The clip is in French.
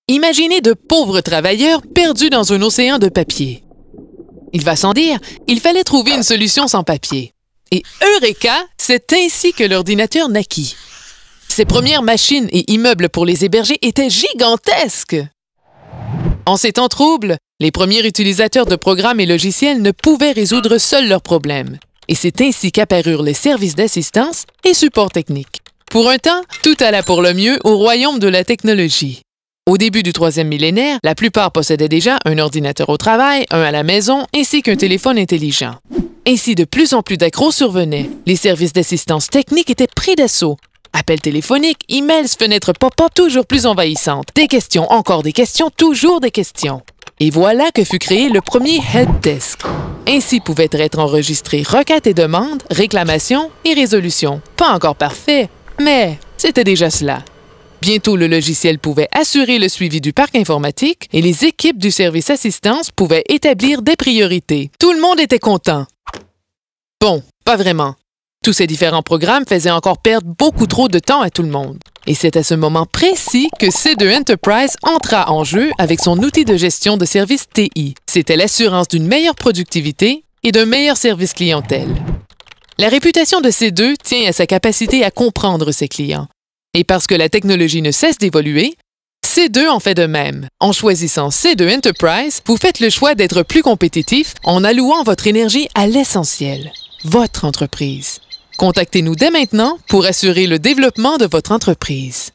Imaginez de pauvres travailleurs perdus dans un océan de papier. Il va sans dire, il fallait trouver une solution sans papier. Et Eureka, c'est ainsi que l'ordinateur naquit. Ses premières machines et immeubles pour les héberger étaient gigantesques. En ces temps troubles, les premiers utilisateurs de programmes et logiciels ne pouvaient résoudre seuls leurs problèmes. Et c'est ainsi qu'apparurent les services d'assistance et support technique. Pour un temps, tout alla pour le mieux au royaume de la technologie. Au début du 3e millénaire, la plupart possédaient déjà un ordinateur au travail, un à la maison, ainsi qu'un téléphone intelligent. Ainsi, de plus en plus d'accros survenaient. Les services d'assistance technique étaient pris d'assaut. Appels téléphoniques, emails, fenêtres pop-up toujours plus envahissantes. Des questions, encore des questions, toujours des questions. Et voilà que fut créé le premier helpdesk. Ainsi pouvaient être enregistrées requêtes et demandes, réclamations et résolutions. Pas encore parfait, mais c'était déjà cela. Bientôt, le logiciel pouvait assurer le suivi du parc informatique et les équipes du service assistance pouvaient établir des priorités. Tout le monde était content. Bon, pas vraiment. Tous ces différents programmes faisaient encore perdre beaucoup trop de temps à tout le monde. Et c'est à ce moment précis que C2 Enterprise entra en jeu avec son outil de gestion de services TI. C'était l'assurance d'une meilleure productivité et d'un meilleur service clientèle. La réputation de C2 tient à sa capacité à comprendre ses clients. Et parce que la technologie ne cesse d'évoluer, C2 en fait de même. En choisissant C2 Enterprise, vous faites le choix d'être plus compétitif en allouant votre énergie à l'essentiel, votre entreprise. Contactez-nous dès maintenant pour assurer le développement de votre entreprise.